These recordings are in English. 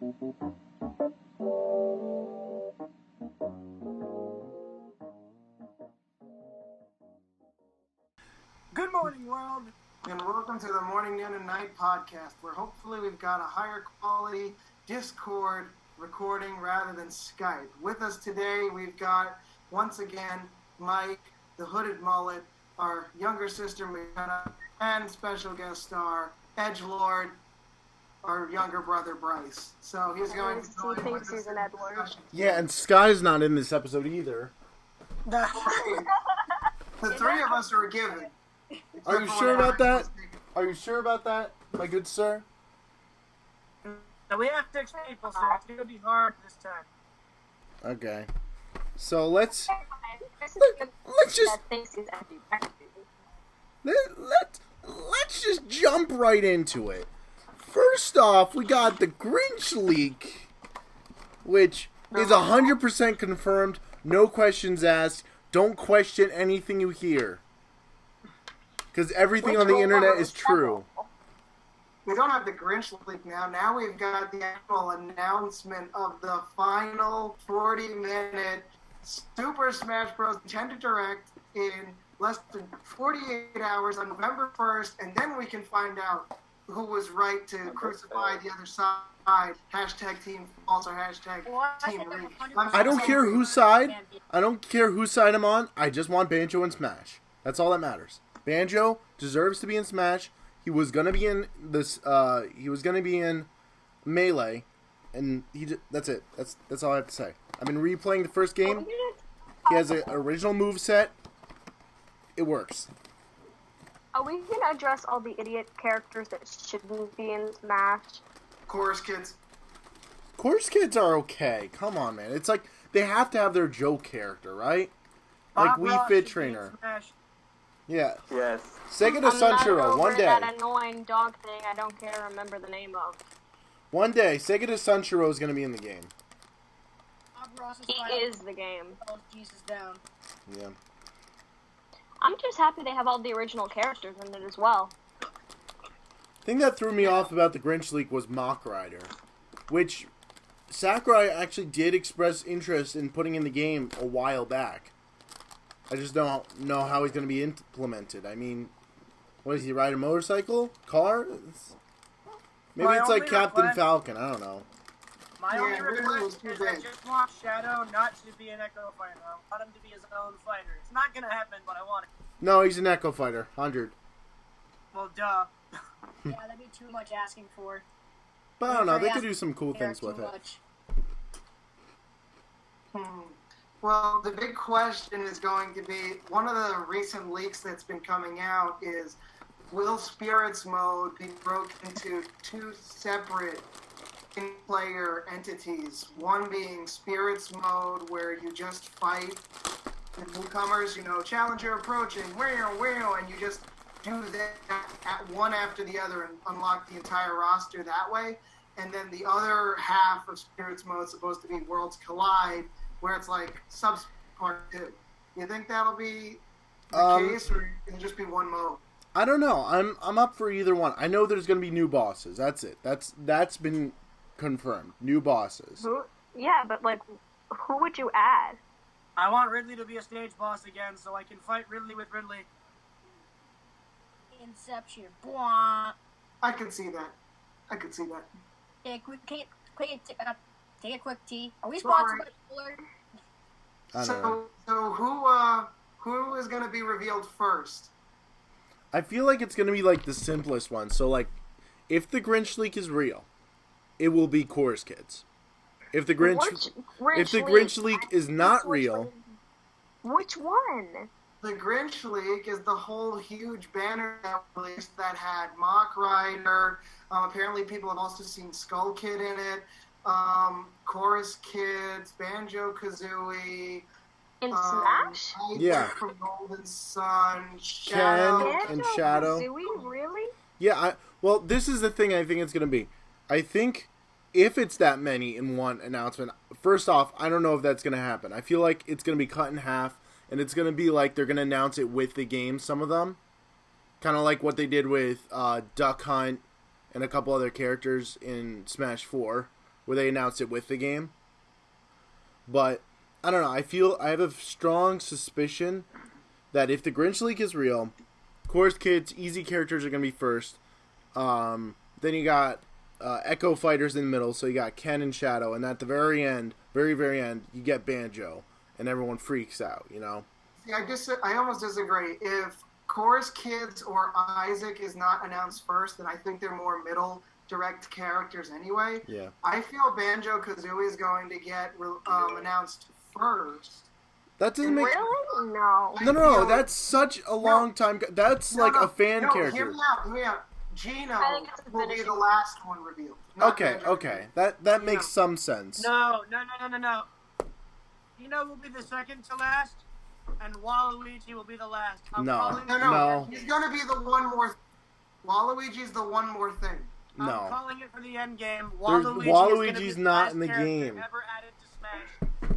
Good morning, world, and welcome to the Morning, Noon, and Night podcast, where hopefully we've got a higher quality Discord recording rather than Skype. With us today, we've got, once again, Mike, the hooded mullet, our younger sister, McKenna, and special guest star, Edgelord, our younger brother, Bryce. So he's going to join He thinks he's an Edgelord. Yeah, and Sky's not in this episode either. The three of us are a given. Are you sure about that? Are you sure about that, my good sir? So we have 6 people, so it's going to be hard this time. Okay. So let's just jump right into it. First off, we got the Grinch leak, which is 100% confirmed. No questions asked. Don't question anything you hear. Because everything on the internet is true. We don't have the Grinch leak now. Now we've got the actual announcement of the final 40-minute Super Smash Bros. Nintendo Direct in less than 48 hours on November 1st, and then we can find out who was right to crucify the other side. Hashtag Team False or hashtag Team Reach. I don't care whose side. I don't care whose side I'm on. I just want Banjo and Smash. That's all that matters. Banjo deserves to be in Smash. He was gonna be in this. He was gonna be in Melee, and that's it. That's all I have to say. I've been replaying the first game. He has an original moveset. It works. Are we gonna address all the idiot characters that shouldn't be in Smash? Chorus Kids. Chorus Kids are okay. Come on, man. It's like they have to have their joke character, right? Like Wii Fit Trainer. Yeah. Yes. Sega to Sunshiro, one day. That annoying dog thing I don't care to remember the name of. One day, Sega to Sunshiro is going to be in the game. He is the game. Oh, Jesus down. Yeah. I'm just happy they have all the original characters in it as well. The thing that threw me off about the Grinch leak was Mock Rider, which Sakurai actually did express interest in putting in the game a while back. I just don't know how he's going to be implemented. I mean, what does he ride, a motorcycle? Car? Maybe it's like Captain Falcon. I don't know. My only request is I just want Shadow not to be an Echo Fighter. I want him to be his own fighter. It's not going to happen, but I want it. No, he's an Echo Fighter. 100. Well, duh. Yeah, that'd be too much asking for. But I don't know. They could do some cool things with it. Well, the big question is going to be, one of the recent leaks that's been coming out is, will Spirits Mode be broken into 2 separate in-player entities? One being Spirits Mode, where you just fight the newcomers, challenger approaching, and you just do that at one after the other and unlock the entire roster that way. And then the other half of Spirits Mode is supposed to be Worlds Collide, where it's like Part 2. You think that'll be the case, or it'll just be one mode? I don't know. I'm up for either one. I know there's going to be new bosses. That's it. That's been confirmed. New bosses. Yeah, but who would you add? I want Ridley to be a stage boss again, so I can fight Ridley with Ridley. Inception. Blah. I can see that. Take a quick tea. Are we sponsored by Fuller? So who is going to be revealed first? I feel like it's going to be like the simplest one. So like, if the Grinch leak is real, it will be Chorus Kids. If the Grinch leak is not real, which one? The Grinch leak is the whole huge banner that released that had Mock Rider. Apparently, people have also seen Skull Kid in it. Chorus Kids, Banjo Kazooie. In Smash? Yeah. From Golden Sun, Shadow. Ken and Shadow. Kazooie, really? Yeah. Well, this is the thing I think it's going to be. I think if it's that many in one announcement, first off, I don't know if that's going to happen. I feel like it's going to be cut in half, and it's going to be like they're going to announce it with the game, some of them. Kind of like what they did with Duck Hunt and a couple other characters in Smash 4. where they announced it with the game. But I don't know. I have a strong suspicion that if the Grinch leak is real, of course, kids, easy characters are gonna be first. Then you got Echo Fighters in the middle, so you got Ken and Shadow, and at the very end, very end, you get Banjo, and everyone freaks out. You know. See, I almost disagree. If Chorus Kids or Isaac is not announced first, then I think they're more middle direct characters anyway. Yeah. I feel Banjo-Kazooie is going to get announced first. That doesn't make... Really? No. No, that's such a long time... That's like a fan character. Hear me out. Gino I think it's will be the last one revealed. Okay. That makes some sense. No. Gino will be the second to last, and Waluigi will be the last. No. He's going to be the one more... Waluigi's the one more thing. No. I'm calling it for the end game. Waluigi's not in the game. Ever added to Smash.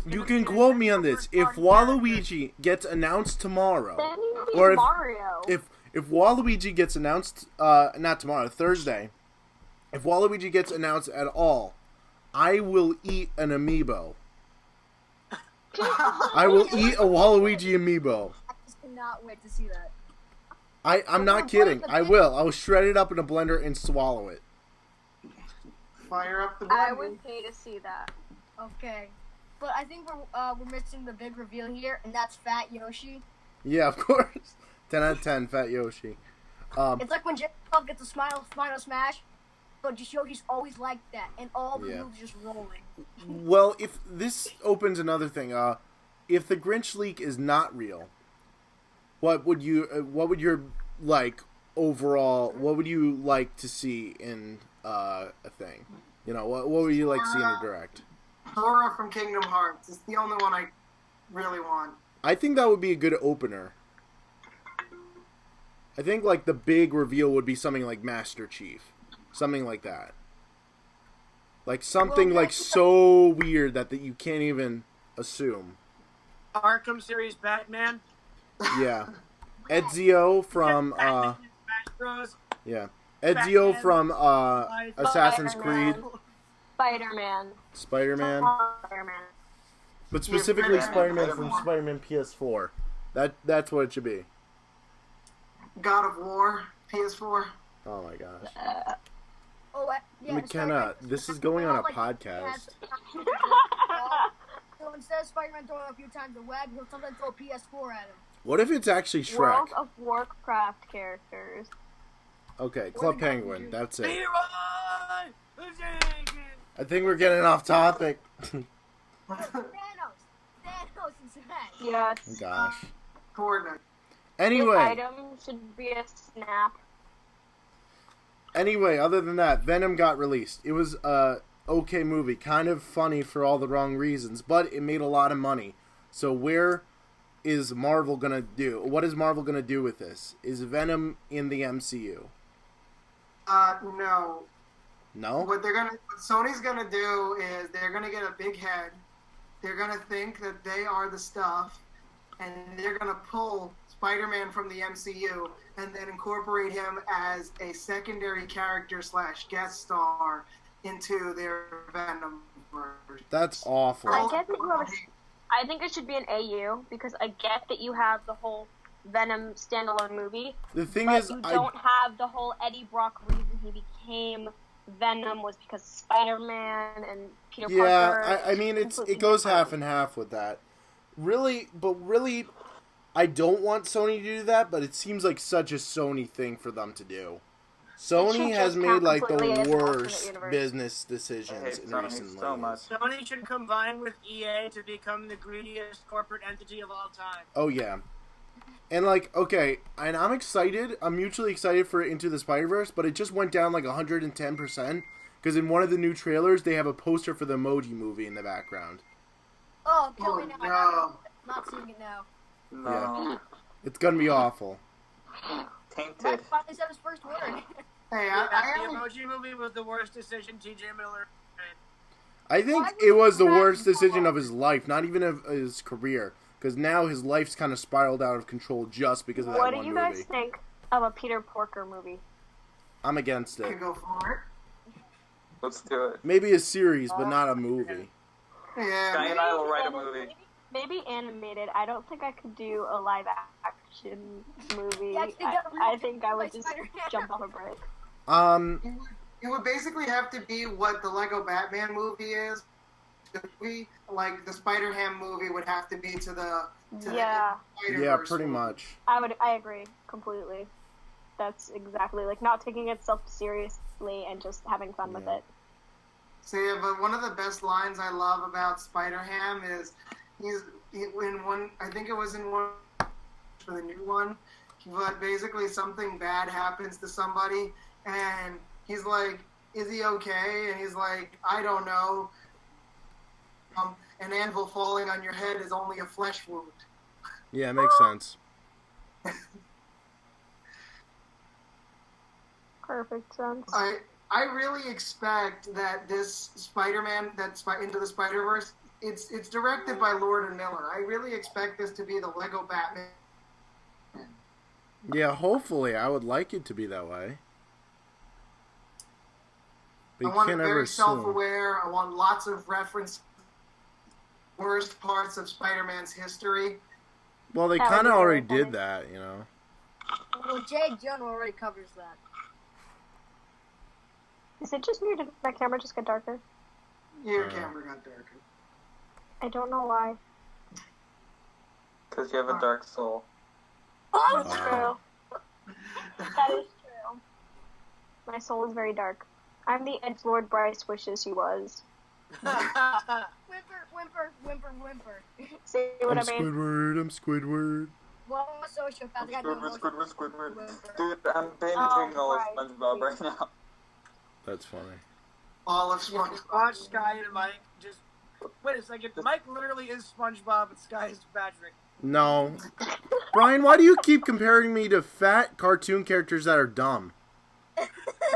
You can quote me on this. If Waluigi gets announced tomorrow, Then he or Mario. if Waluigi gets announced, not tomorrow, Thursday, if Waluigi gets announced at all, I will eat an amiibo. I will eat a Waluigi amiibo. I just cannot wait to see that. I'm not kidding. I will. I'll shred it up in a blender and swallow it. Fire up the I blender. would pay to see that. Okay. But I think we're missing the big reveal here, and that's Fat Yoshi. Yeah, of course. 10 out of 10, Fat Yoshi. It's like when Jacob gets a final smash, but just Yoshi's always like that, and all the moves just rolling. Well, if this opens another thing, if the Grinch leak is not real, what would your overall, what would you like to see in a thing? You know, what would you like to see in a direct? Sora from Kingdom Hearts is the only one I really want. I think that would be a good opener. I think like the big reveal would be something like Master Chief, something like that. Like something like so weird that you can't even assume. Arkham series Batman. Yeah. Ezio from Smash Bros. yeah. Ezio from Assassin's Creed. Spider-Man. Spider-Man. Spider-Man. But specifically Spider-Man from Spider-Man PS4. That's what it should be. God of War, PS4. Oh my gosh. McKenna, this is going on a podcast. So instead of Spider-Man throwing a few times the web, he'll sometimes throw a PS4 at him. What if it's actually Shrek? World of Warcraft characters. Okay, Club Penguin. That's it. Leroy Jenkins. I think we're getting off topic. Thanos and Smash. Yes. Gosh. Coordinate. Anyway. Item should be a snap. Anyway, other than that, Venom got released. It was a okay movie, kind of funny for all the wrong reasons, but it made a lot of money. So where is Marvel gonna do? What is Marvel gonna do with this? Is Venom in the MCU? No. No? What Sony's gonna do is they're gonna get a big head. They're gonna think that they are the stuff, and they're gonna pull Spider-Man from the MCU and then incorporate him as a secondary character / guest star into their Venom version. That's awful. I get that you have I think it should be an AU because I get that you have the whole Venom standalone movie. The thing but is, you don't have the whole Eddie Brock reason he became Venom was because of Spider-Man and Peter Parker. Yeah, I mean it goes half and half with that. Really, I don't want Sony to do that, but it seems like such a Sony thing for them to do. Sony has made like the worst business decisions in recent years. Sony should combine with EA to become the greediest corporate entity of all time. Oh yeah. And like, okay, and I'm excited. I'm mutually excited for Into the Spider-Verse, but it just went down like 110% because in one of the new trailers they have a poster for the Emoji Movie in the background. Oh, kill me now. No. Not seeing it now. No. Yeah. It's gonna be awful. Tainted. Mike finally said his first word. Hey, The Emoji Movie was the worst decision T.J. Miller made. I think it was the worst decision of his life, not even of his career, because now his life's kind of spiraled out of control just because of that What one do you movie. guys think of a Peter Parker movie? I'm against I it. can go for Let's do it. Maybe a series, but not a movie. Yeah, Sky and I will write a movie. Maybe animated. I don't think I could do a live action movie. Yeah, I think I would just jump off a bridge. it would basically have to be what the Lego Batman movie is. Like the Spider-Ham movie would have to be to the Yeah. Yeah, pretty much. I agree completely. That's exactly like not taking itself seriously and just having fun with it. So yeah, but one of the best lines I love about Spider-Ham is in one. I think it was in one for the new one, but basically something bad happens to somebody, and he's like, "Is he okay?" And he's like, "I don't know." An anvil falling on your head is only a flesh wound. Yeah, it makes sense. Perfect sense. I really expect that this Spider-Man, Into the Spider-Verse, it's directed by Lord and Miller. I really expect this to be the Lego Batman. Yeah, hopefully. I would like it to be that way. But you I want it can't ever very assume. self-aware. I want lots of reference worst parts of Spider-Man's history. Well, they That would kind of be already really did that, you know. Well, Jay Jonah already covers that. Is it just weird if my camera just got darker? Your camera got darker. I don't know why. Because you have a dark soul. Oh, That's true. That is true. My soul is very dark. I'm the Edgelord Bryce wishes he was. whimper, whimper, whimper, whimper. See what I'm I mean? Squidward, I'm Squidward. Well, I'm a sociopath. I got no Squidward. Whimper. Dude, I'm bandaging all of SpongeBob right now. That's funny. All of Watch SpongeBob. Sky and Mike just. Wait a second. Mike literally is SpongeBob and Sky is Patrick. No. Brian, why do you keep comparing me to fat cartoon characters that are dumb?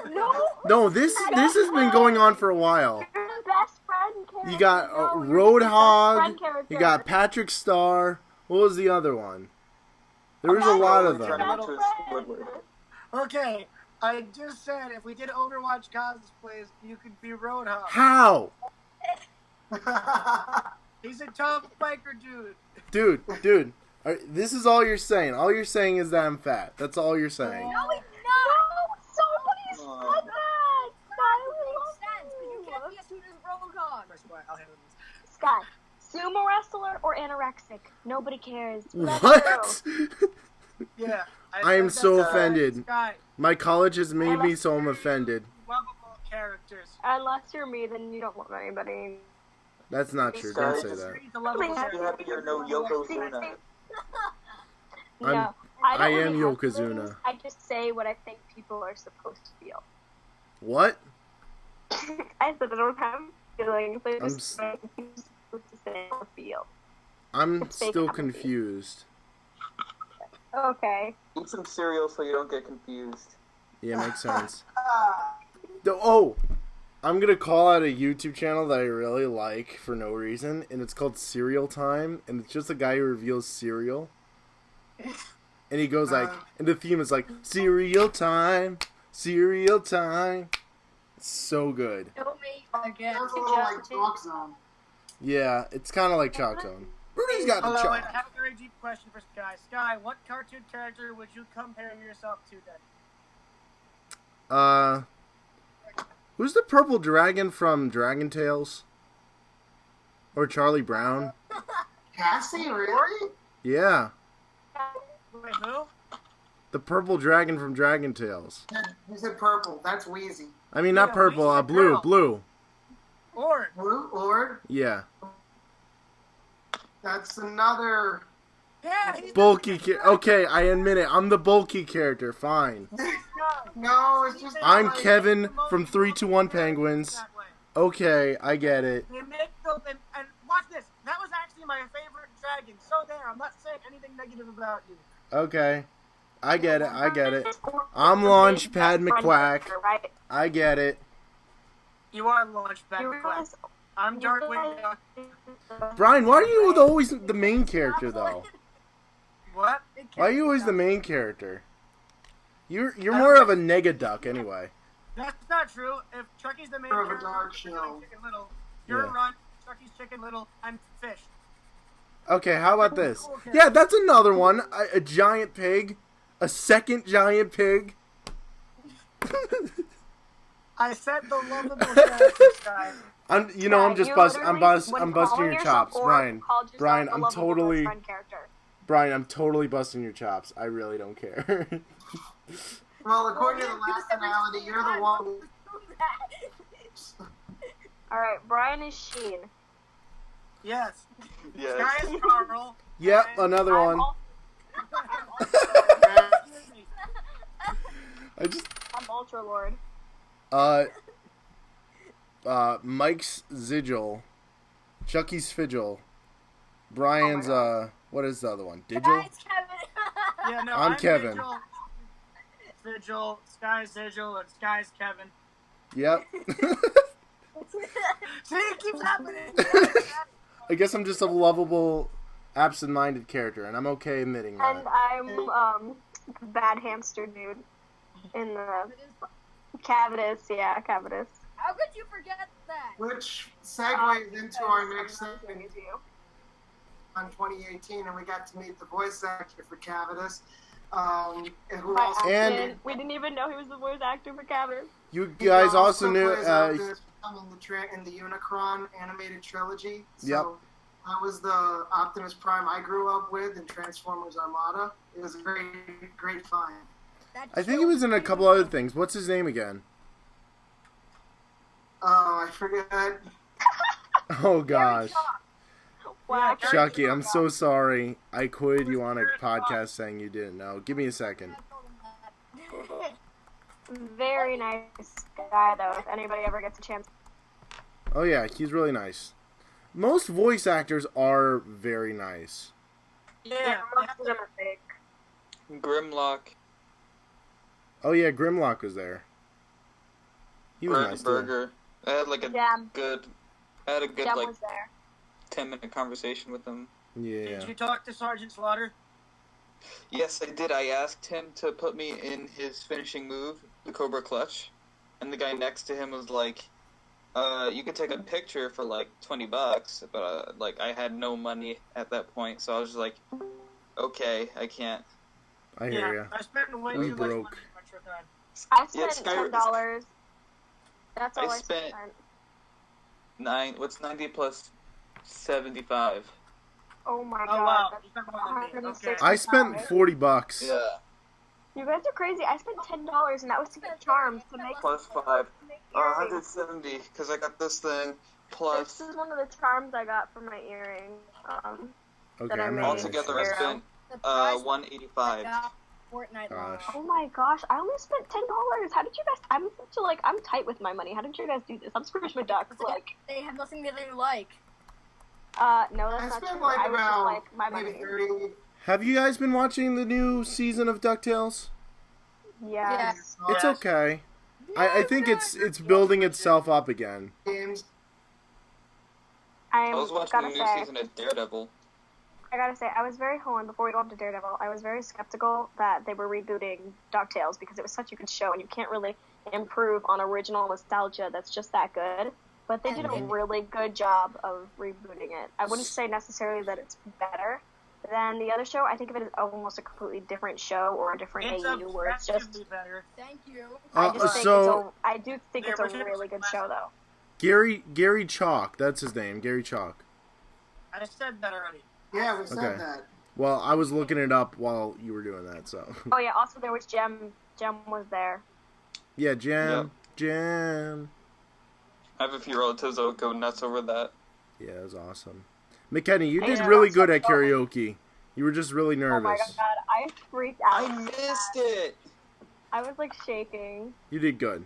No! No, this has been going on for a while. You're the best friend character. You got No, you're the best Roadhog, friend character. you got Patrick Star. What was the other one? There was a lot of them. Turn into a Squidward. Okay, I just said if we did Overwatch cosplays, you could be Roadhog. How? He's a tough biker dude. Dude. This is all you're saying. All you're saying is that I'm fat. That's all you're saying. No, it's Somebody said that! makes sense, because you can't be as soon as Roadhog. I'll handle this. Sky, sumo wrestler or anorexic? Nobody cares. Let it What? go. Yeah. I am said so that. offended. Sky, My college has made me so I'm offended. lovable characters. Unless you're me, then you don't love anybody. That's not true. Don't say that. The lovable Please. Be characters. happy you're no Yokozuna. No, I don't am really have Yokozuna. feelings. I just say what I think people are supposed to feel. What? I said I don't have feelings. I I'm just say what people are supposed to say or feel. I'm It's fake still empathy. confused. Okay. Eat some cereal so you don't get confused. Yeah, makes sense. Oh, I'm gonna call out a YouTube channel that I really like for no reason, and it's called Cereal Time, and it's just a guy who reveals cereal. And he goes like, and the theme is like, cereal time, cereal time. It's so good. Don't make again. Sounds a little like Talk Zone. Yeah, it's kind of like Chalk Zone. Rudy's got the Wait, I chalk. have a very deep question for Sky. Sky, what cartoon character would you compare yourself to then? Who's the purple dragon from Dragon Tales? Or Charlie Brown? Cassie, really? Yeah, Wait, who? the purple dragon from Dragon Tales. You said purple. That's Wheezy. I mean, not Yeah, purple, Wheezy's a blue, girl. blue. Or Blue Lord. Yeah. That's another. yeah, he's Bulky okay, I admit it. I'm the bulky character. Fine. No, it's just. I'm like- Kevin from 321 Penguins. that way. Okay, I get it. They make the, and watch this. That was actually my favorite dragon. So there, I'm not saying anything negative about you. Okay. I get it. I get it. I'm Launchpad McQuack. Right? I get it. You are Launchpad You McQuack. realize, I'm you Darkwing Duck. realize- Brian, why are you always the main character though? What? Why are you always the main character? You're more of a Negaduck anyway. That's not true. If Chucky's the main More of a character, dark you're show. Chicken Little. You're Yeah. Ron. Chucky's Chicken Little. I'm Fish. Okay, how about this? Yeah, that's another one. A giant pig. A second giant pig. I said the lovable characters, guys. I'm Yeah, just you busting literally, when I'm busting calling your yourself chops, Orb, Brian. called yourself Brian, the I'm lovable totally friend character. Brian, I'm totally busting your chops. I really don't care. Well, according to the last analogy, you're the one. All right, Brian is Sheen. Yes. Yes. Sky is Carl. Yep, and another I'm one. Excuse me. I'm Ultra Lord. Mike's Zigil, Chucky's Fidgel, Brian's what is the other one? Digil? Guys, Kevin. Yeah, no, I'm Kevin. Vigil, Sky's Vigil, and Sky's Kevin. Yep. See, it keeps happening. I guess I'm just a lovable, absent-minded character, and I'm okay admitting that. And I'm bad hamster dude in the Cavitus. Yeah, Cavitus. How could you forget that? Which segues into our next I'm segment doing it to you. on 2018, and we got to meet the voice actor for Cavitus, who By also And- we didn't even know he was the voice actor for Cavitus. You guys also knew. plays Optimus Prime in the Unicron animated trilogy. So Yep. that was the Optimus Prime I grew up with in Transformers Armada. It was a very great find. I think he was in a couple other things. What's his name again? Oh, I forget. Oh gosh, Wow. Yeah, Chucky, I'm so sorry. I quoted you on a podcast saying you didn't know. Give me a second. Very nice guy though. If anybody ever gets a chance. Oh yeah, he's really nice. Most voice actors are very nice. Yeah. Most of them are fake. Grimlock, Oh yeah, Grimlock was there. He was nice too. Burger. I had like a Jam. good, I had a good Jam like was there. 10-minute conversation with him. Yeah. Did you talk to Sergeant Slaughter? Yes, I did. I asked him to put me in his finishing move, the Cobra Clutch, and the guy next to him was like, you could take a picture for like $20, but like I had no money at that point, so I was just like, okay, I can't. I hear ya. I spent way We too much money broke. on my trip ride. I Yeah, spent Sky- $10. That's all I I spent. spent- What's 90 plus 75? Oh my Oh god. wow, that's you spent more than me. Okay. 160. I spent $40. Yeah, You guys are crazy. I spent $10 and that was to get charms to make. plus 5. to make earrings. 170, because I got this thing, This plus is one of the charms I got for my earring. Okay, That I I'm made. not altogether I Zero. spent The price 185. Fortnite Gosh. Oh my gosh, I only spent $10. How did you guys? I'm tight with my money. How did you guys do this? I'm Scrooge McDuck. Like, They have nothing that they like. no, I that's not spent true. like I was just about like my maybe money. 30 Have you guys been watching the new season of DuckTales? Yes. It's Yes. okay. I think it's building itself up again. games. I I was watching gotta the new say, season of Daredevil. I gotta say, I was very before we go on to Daredevil, I was very skeptical that they were rebooting DuckTales because it was such a good show and you can't really improve on original nostalgia that's just that good. But they did a really good job of rebooting it. I wouldn't say necessarily that it's better than the other show. I think of it as almost a completely different show or a different It's AU where it's just. objectively better. Thank you. I just think I do think it's a original really good show though. Gary Chalk, that's his name, Gary Chalk. I said that already. Yeah, we said Okay. that. Well, I was looking it up while you were doing that, so. Oh yeah, also there was Jem. Jem was there. Yeah, Jam. I have a few relatives that would go nuts over that. Yeah, it was awesome. McKenny, you did Yeah. really good at karaoke. You were just really Oh my nervous. god, I freaked out. I missed it! I was like shaking. You did good.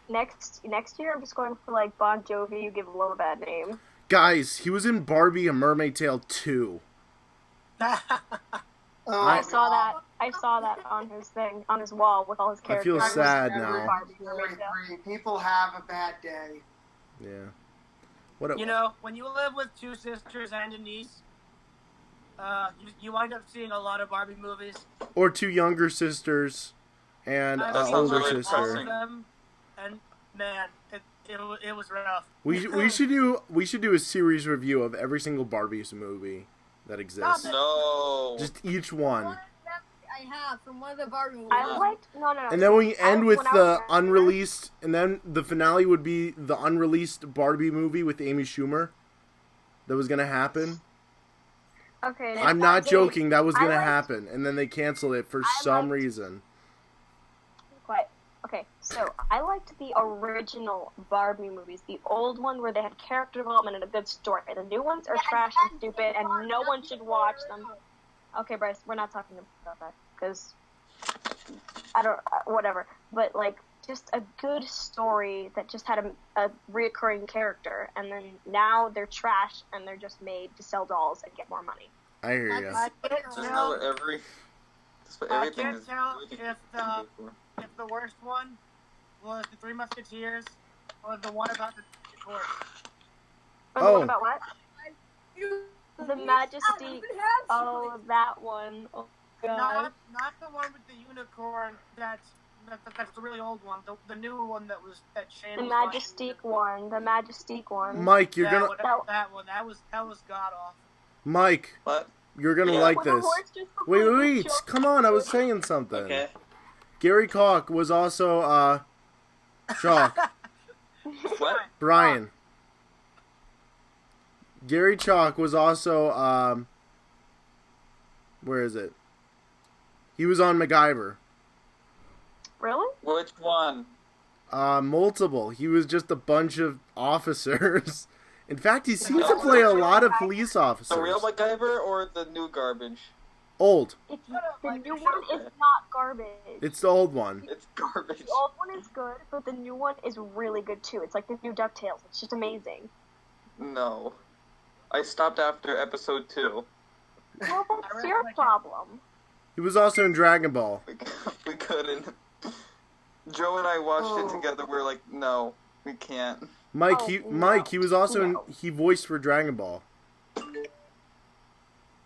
Next year, I'm just going for like Bon Jovi. You give Lil a bad name. Guys, he was in Barbie: A Mermaid Tale 2. Oh, I saw that. I saw that on his thing, on his wall with all his I characters. feel I was sad never now. Barbie in Mermaid Tale. 43. People have a bad day. Yeah. What? You know, when you live with two sisters and a niece, you wind up seeing a lot of Barbie movies. Or two younger sisters and I've an seen older really all of sister. depressing. them, and man, it was rough. We should do a series review of every single Barbie movie that exists. No. Just each one. I have from one of the Barbie movies. I liked no. And then we end with when I the was younger- unreleased, and then the finale would be the unreleased Barbie movie with Amy Schumer. That was gonna happen. Okay. I'm not joking. That was I gonna liked- happen, and then they canceled it for some reason. Quiet. Okay, so I liked the original Barbie movies, the old one where they had character development and a good story. The new ones are trash and stupid, and no one should watch them. Okay, Bryce, we're not talking about that because I don't. Whatever. But like, just a good story that just had a reoccurring character, and then now they're trash and they're just made to sell dolls and get more money. I hear you. I can't That's what tell. That's what I everything can't is. tell everything if is good for. the worst one was the Three Musketeers or the one about the court. Oh, Oh. about what? The Majesty. Oh, that one. Oh God. Not the one with the unicorn. That's the really old one. The new one that Shane The was Majestic one. The Majestic one. Mike, you're yeah, gonna. whatever that one. That was god awful. Mike, What? you're gonna Yeah. like When the this. horse just Wait, completely wait, choked come on! I was saying something. Okay. Gary Koch was also Chalk. What? Brian. Gary Chalk was also where is it? He was on MacGyver. Really? Which one? Multiple. He was just a bunch of officers. In fact, he seems to play a lot of police officers. The real MacGyver or the new garbage? Old. The new one is not garbage. It's the old one. It's garbage. The old one is good, but the new one is really good too. It's like the new DuckTales. It's just amazing. No. I stopped after episode 2. Well, that's your problem. He was also in Dragon Ball. We couldn't. Joe and I watched Oh. it together. We were like, no, we can't. Mike, Oh, he was also no. he voiced for Dragon Ball.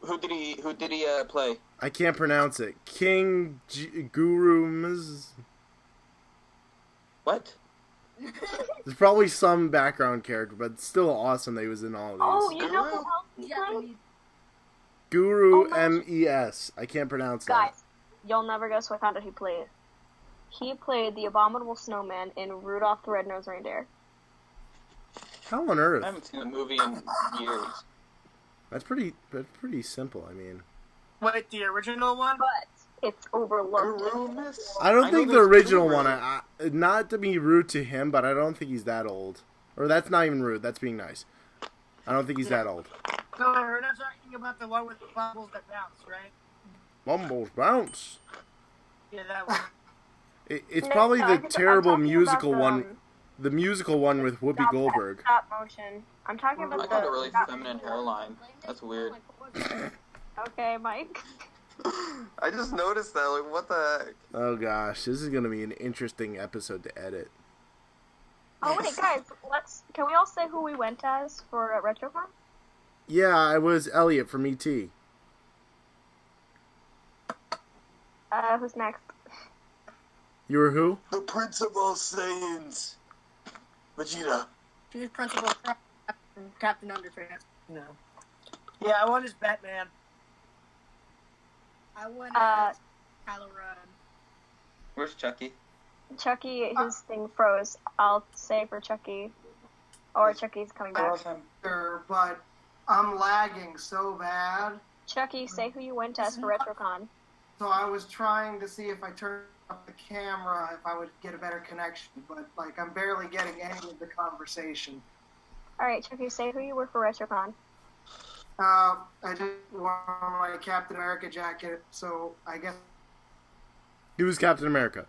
Who did he play? I can't pronounce it. King Guru What? There's probably some background character, but it's still awesome that he was in all of these. Oh, you know who else is good? Japanese. Guru Oh my- MES. I can't pronounce that. Guys, you'll never guess what kind he played. He played the abominable snowman in Rudolph the Red-Nosed Reindeer. How on I earth? haven't seen a movie in years. That's pretty simple. I mean, Wait, the original one? But it's overlooked. I don't think the there's original two one. versions. Not to be rude to him, but I don't think he's that old. Or that's not even rude. That's being nice. I don't think he's that old. So we're not talking about the one with the bubbles that bounce, right? Mumbles bounce. Yeah, that one. It's No, probably the I'm terrible talking musical about one. The musical one with Whoopi Goldberg. Stop motion. I'm talking about I got a the really stop- feminine hairline. That's weird. Okay, Mike. I just noticed that. Like, what the heck? Oh gosh, this is gonna be an interesting episode to edit. Oh wait, guys, can we all say who we went as for RetroCon? Yeah, I was Elliot from ET. Who's next? You were who? The Principal Saiyans. Vegeta. She's Principal Captain Underpants. No. Yeah, I won as Batman. I went Uh, as Halloran. Where's Chucky? Chucky, his thing froze. I'll say for Chucky. Or Chucky's coming back. Sure, but I'm lagging so bad. Chucky, say who you went as for RetroCon. So I was trying to see if I turned up the camera, if I would get a better connection, but like I'm barely getting any of the conversation. Alright, Chucky, say who you were for RetroCon. I just wore my Captain America jacket, so I guess He was Captain America,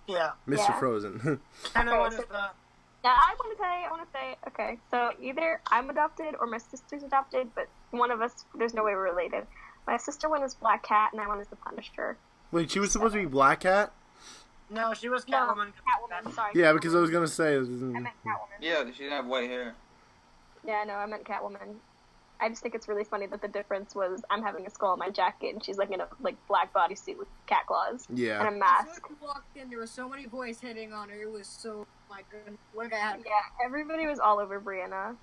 Yeah. Mr. Yeah. Frozen. Kind of Okay, one so- of the... Yeah, I want to say, okay, so either I'm adopted or my sister's adopted, but one of us, there's no way we're related. My sister went as Black Cat, and I went as the Punisher. Wait, she was supposed to be Black Cat? No, she was No, Catwoman. Catwoman, sorry. Yeah, because I was gonna say. I meant Catwoman. Yeah, she didn't have white hair. Yeah, no, I meant Catwoman. I just think it's really funny that the difference was I'm having a skull on my jacket and she's like in a black bodysuit with cat claws and a Yeah. mask. When we walked in, there was so many boys hitting on her. It was so, my goodness. Look at her. Yeah, everybody was all over Brianna.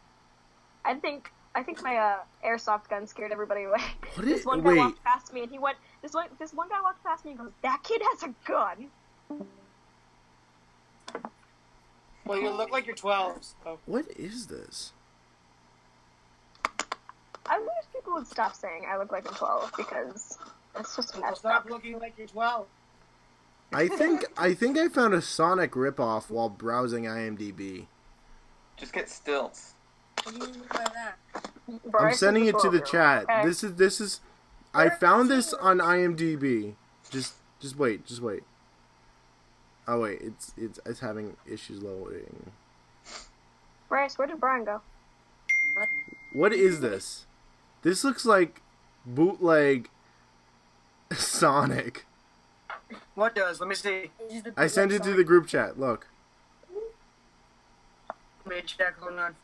I think my airsoft gun scared everybody away. What This is? one guy Wait. walked past me and he went. This one guy walked past me and goes, "That kid has a gun." Well, you look like you're 12. So. What is this? I wish people would stop saying I look like I'm 12 because it's just messed Stop up. looking like you're 12. I think I found a Sonic ripoff while browsing IMDb. Just get stilts. What do you mean by that? I'm Bryce sending is it to the 12-year-old, chat. okay? This is. I found this on IMDb. Just wait. Oh wait, it's having issues loading. Bryce, where did Brian go? What is this? This looks like bootleg Sonic. What does? Let me see. I sent it to the group chat. Look. Let me check. Hold on.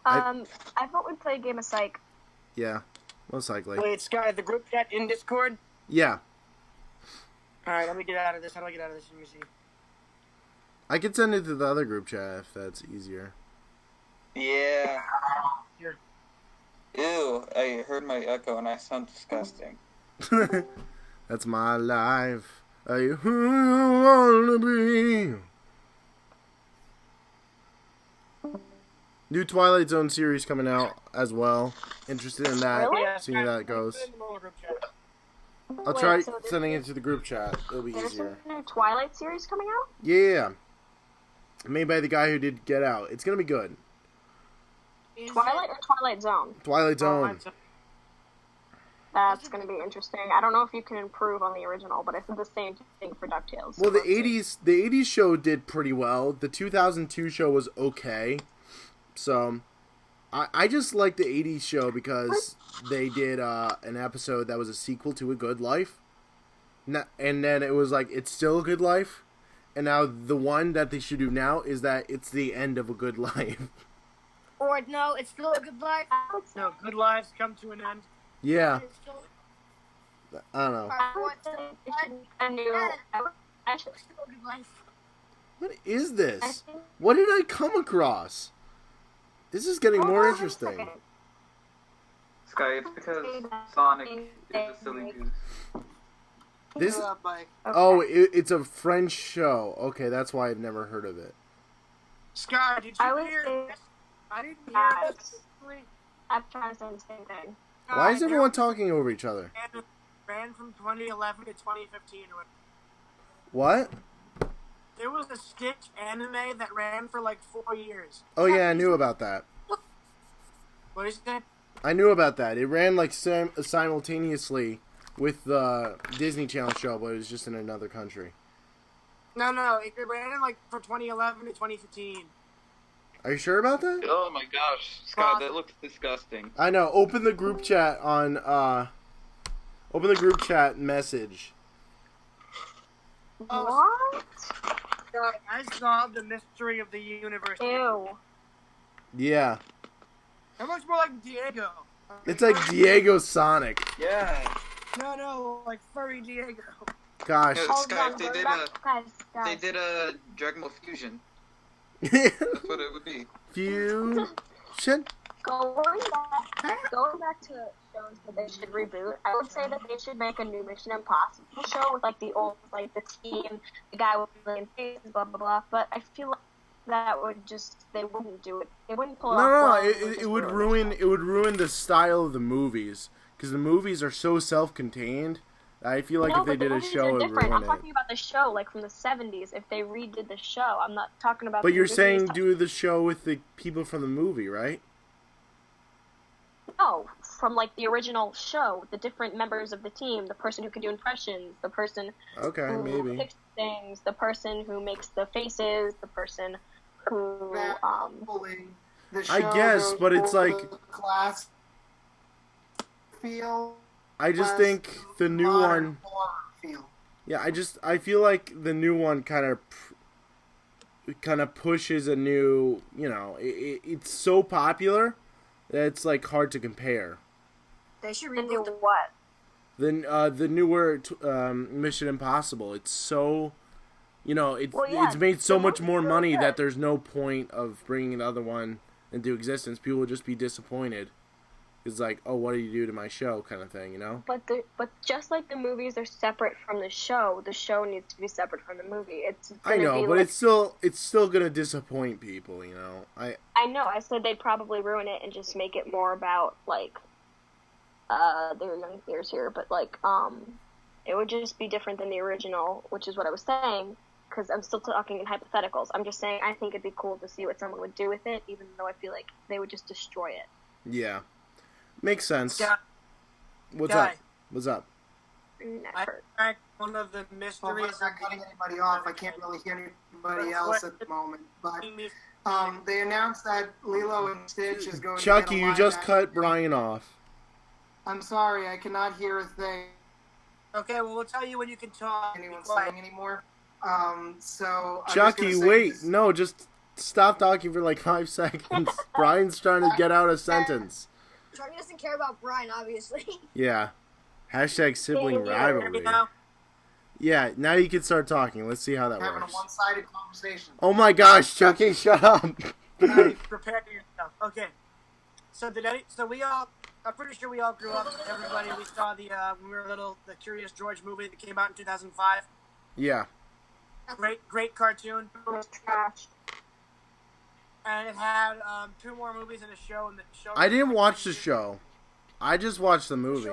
I thought we'd play a game of Psych. Yeah, most likely. Wait, Sky, the group chat in Discord? Yeah, Alright, let me get out of this. How do I get out of this? Let me see. I could send it to the other group chat if that's easier. Yeah. Here. Ew, I heard my echo and I sound disgusting. That's my life. Are you who you wanna be? New Twilight Zone series coming out as well. Interested in that? Really? Yeah, Seeing how that Sky, goes. put it in the mobile group chat. I'll Wait, try so there's- sending it to the group chat. It'll be There's easier. a new Twilight series coming out? Yeah. Made by the guy who did Get Out. It's gonna be good. Is Twilight or Twilight Zone? Twilight Zone. That's going to be interesting. I don't know if you can improve on the original, but it's the same thing for DuckTales. Well, the Let's see. '80s show did pretty well. The 2002 show was okay. So, I just like the '80s show because they did an episode that was a sequel to A Good Life, and then it was like it's still a good life, and now the one that they should do now is that it's the end of A Good Life. Or no, it's still a good life. No, good lives come to an end. Yeah, It's still, I don't know. I would say they should make a new. I should, it's still a good life. What is I this? think, What did I come across? This is getting Hold more on a interesting. second. Sky, it's because Sonic is a silly goose. This. Shut up, Mike. Okay. Oh, it's a French show. Okay, that's why I've never heard of it. Sky, did I you would hear say- this? I didn't hear Guys. this. I'm trying to say the same thing. Why is Sky, everyone talking over each other? there ran from 2011 to 2015. What? There was a Stitch anime that ran for like 4 years. Oh yeah, I knew about that. What is that? I knew about that. It ran like simultaneously with the Disney Channel show, but it was just in another country. No, it ran like for 2011 to 2015. Are you sure about that? Oh my gosh, Sky, that looks disgusting. I know. Open the group chat on open the group chat message. What? I solved the mystery of the universe. Ew. Yeah. That looks more like Diego. It's like Diego Sonic. Yeah. No, like furry Diego. Gosh. Yeah. Hold Sky, on, if they going did back- guys. They did a Dragon Ball Fusion. That's what it would be. Fusion. Going back to shows that they should reboot, I would say that they should make a new Mission Impossible show with like the old, like the team, the guy with the million faces, blah blah blah. But I feel like that would just they wouldn't do it. They wouldn't pull it off. No, well, it would ruin the style of the movies because the movies are so self-contained. I feel like no, if they but the did a movies show, are it would different. ruin I'm it. talking about the show, like from the 70s. If they redid the show, I'm not talking about. But the you're Disney saying stuff. do the show with the people from the movie, right? No, from like the original show, the different members of the team, the person who can do impressions, the person Okay, who maybe. fixes things, the person who makes the faces, the person who The I show guess, goes but it's for like- the class feel. I just less think the new modern one. horror feel. Yeah, I feel like the new one kind of pushes a new. It's so popular It's like hard to compare. They should And do reboot the what? The newer Mission Impossible. It's so, it's made so the much movie's more really money good. that there's no point of bringing the other one into existence. People will just be disappointed. It's like, oh, what do you do to my show, kind of thing, But just like the movies are separate from the show needs to be separate from the movie. I know, but it's still gonna disappoint people, I know. I said they'd probably ruin it and just make it more about like their young years here, but like it would just be different than the original, which is what I was saying. Because I'm still talking in hypotheticals. I'm just saying I think it'd be cool to see what someone would do with it, even though I feel like they would just destroy it. Yeah. Makes sense. Yeah. What's up? What's up? I one of the Well, mysteries. I'm not cutting anybody off. I can't really hear anybody else at the moment. But they announced that Lilo and Stitch is going Chucky, to get a you live just action cut movie. Brian off. I'm sorry, I cannot hear a thing Okay, well, we'll tell you when you can talk. anyone's Be quiet. saying anymore. So I'm just Chucky, gonna say wait. this- No, just stop talking for like 5 seconds. Brian's trying to get out a sentence. Charlie doesn't care about Brian, obviously. Yeah. Hashtag sibling Yeah, Hear me rivalry. now? Yeah, now you can start talking. Let's see how that having a works. one-sided conversation. Oh my gosh, Chucky, shut up. Alright, prepare yourself. Okay. So I'm pretty sure we all grew up. Everybody, we saw when we were little, the Curious George movie that came out in 2005. Yeah. Great cartoon. It was trash. And it had 2 more movies and a show. And the show. I didn't watch the show. I just watched the movie.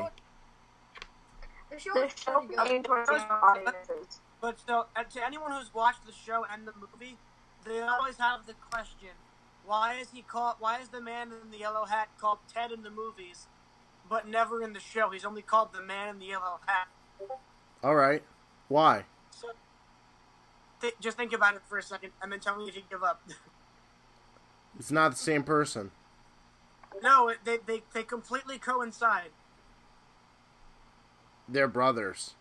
The show The is show pretty good. aimed towards young audiences. But still, to anyone who's watched the show and the movie, they always have the question: Why is the man in the yellow hat called Ted in the movies, but never in the show? He's only called the man in the yellow hat. Alright. Why? So, just think about it for a second, and then tell me if you give up. It's not the same person. No, they completely coincide. They're brothers.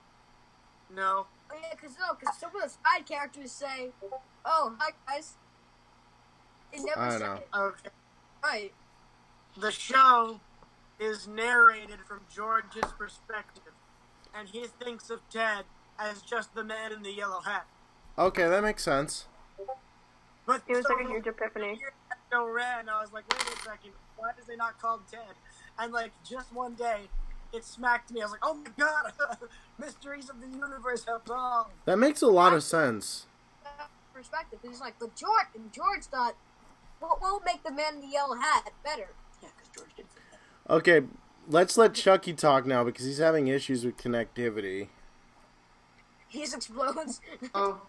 No. Oh, yeah, because some of the side characters say, "Oh, hi guys." It never I said know. it. Okay. Right. The show is narrated from George's perspective, and he thinks of Ted as just the man in the yellow hat. Okay, that makes sense. But It was so like a huge epiphany. the show ran, and I was like, wait a second, why is they not called Ted? And like just one day, it smacked me. I was like, oh my god, mysteries of the universe have solved. That makes a lot of sense. Perspective. It's like, but George thought, what will make the man in the yellow hat better? Yeah, because George did that. Okay, let's let Chucky talk now because he's having issues with connectivity. He just explodes. Oh,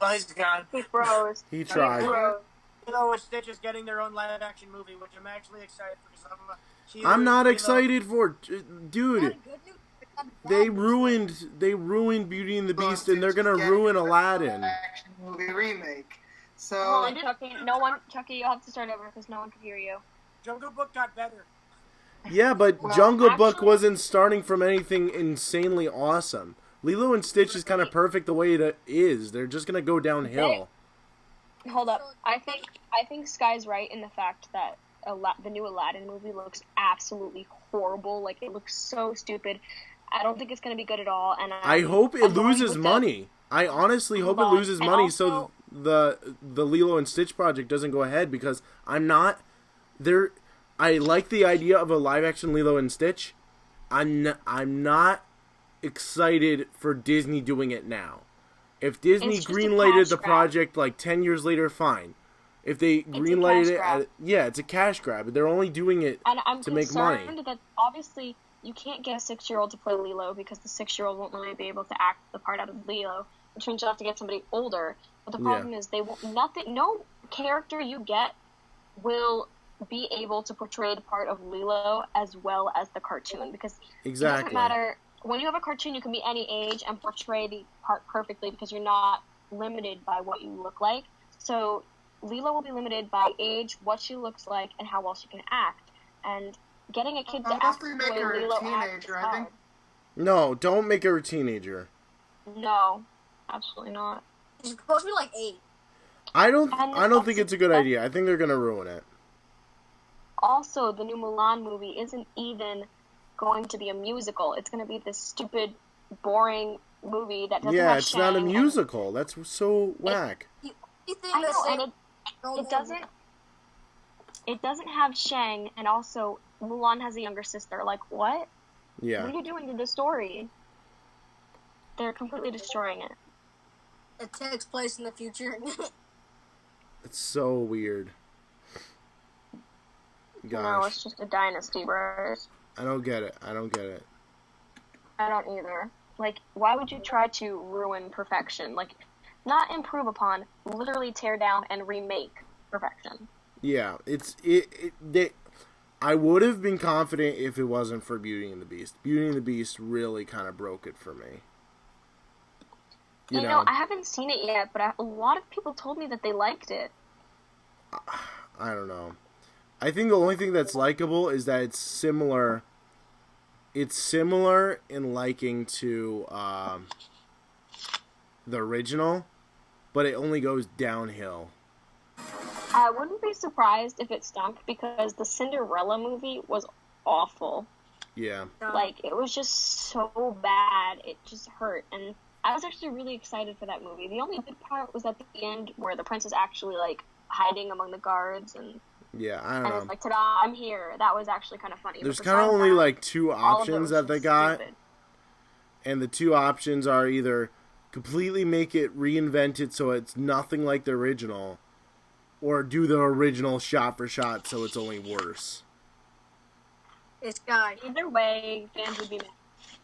Well, he's gone. He froze. He tried. Lilo and Stitch is getting their own live action movie, which I'm actually excited for. Because I'm not Lilo- excited for dude. Not good news, not bad They news. ruined Beauty and the Well, Beast, and they're Stitch gonna is ruin getting a Aladdin. action movie remake. So Hold on, Chucky, you'll have to start over because no one could hear you. Jungle Book got better. Yeah, but Well, Jungle Book actually- wasn't starting from anything insanely awesome. Lilo and Stitch is kind of perfect the way it is. They're just gonna go downhill. Hold up. I think Sky's right in the fact that the new Aladdin movie looks absolutely horrible. Like, it looks so stupid. I don't think it's going to be good at all. And I hope it I'm going loses with money. I honestly hope it But- loses and money so also- the Lilo and Stitch project doesn't go ahead because I'm not there. I like the idea of a live action Lilo and Stitch. I'm not excited for Disney doing it now. If Disney It's just a greenlighted cash the grab. project like 10 years later, fine. If they greenlighted cash it, yeah, it's a cash grab. They're only doing it And I'm to make money. concerned that obviously you can't get a 6-year-old to play Lilo because the 6-year-old won't really be able to act the part out of Lilo, which means you'll have to get somebody older. But the Yeah. problem is no character you get will be able to portray the part of Lilo as well as the cartoon because it Exactly. doesn't matter. When you have a cartoon, you can be any age and portray the part perfectly because you're not limited by what you look like. So Lilo will be limited by age, what she looks like, and how well she can act. And getting a kid to Unless act they the make way her a Lilo acts teenager, is I think. hard. No, don't make her a teenager. No, absolutely not. She's supposed to be like 8. I don't think it's a good idea. I think they're gonna ruin it. Also, the new Mulan movie isn't even going to be a musical. It's going to be this stupid, boring movie that doesn't have it's not a Shang musical. That's so whack. You think I that know, same- and it doesn't have Shang, and also Mulan has a younger sister. Like, what? Yeah. What are you doing to the story? They're completely destroying it. It takes place in the future. It's so weird. No, Gosh. it's just a dynasty, bro. I don't get it. I don't get it. I don't either. Like, why would you try to ruin perfection? Like, not improve upon, literally tear down and remake perfection. Yeah, I would have been confident if it wasn't for Beauty and the Beast. Beauty and the Beast really kind of broke it for me. You know, I haven't seen it yet, but a lot of people told me that they liked it. I don't know. I think the only thing that's likable is that it's similar. It's similar in liking to the original, but it only goes downhill. I wouldn't be surprised if it stunk because the Cinderella movie was awful. Yeah. Like, it was just so bad. It just hurt. And I was actually really excited for that movie. The only good part was at the end where the prince is actually, like, hiding among the guards and... Yeah, I don't and know. it's like, ta-da, I'm here. That was actually kind of funny. There's But kind of besides only that, like two all of it options was that they just got, stupid. and the two options are either completely make it, reinvent it so it's nothing like the original, or do the original shot for shot so it's only worse. It's guy. Either way, fans would be mad.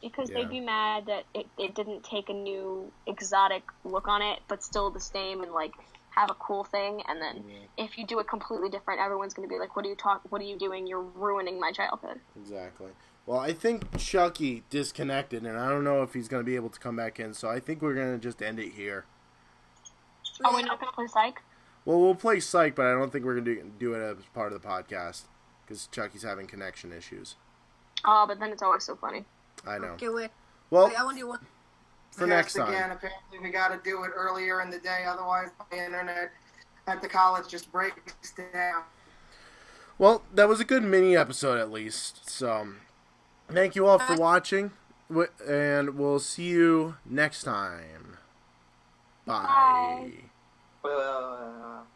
Because Yeah. they'd be mad that it didn't take a new exotic look on it, but still the same and, like, have a cool thing. And then if you do it completely different, everyone's going to be like, what are you doing? You're ruining my childhood. Exactly. Well, I think Chucky disconnected, and I don't know if he's going to be able to come back in, so I think we're going to just end it here. Oh, we're not going to play Psych? Well, we'll play Psych, but I don't think we're going to do it as part of the podcast, because Chucky's having connection issues. Oh, but then it's always so funny. I know. Okay, wait. Well, Wait, I want to do one. for next Yes, time. Again, apparently we got to do it earlier in the day, otherwise the internet at the college just breaks down. Well, that was a good mini episode at least. So, thank you all for watching, and we'll see you next time. Bye. Bye. Well,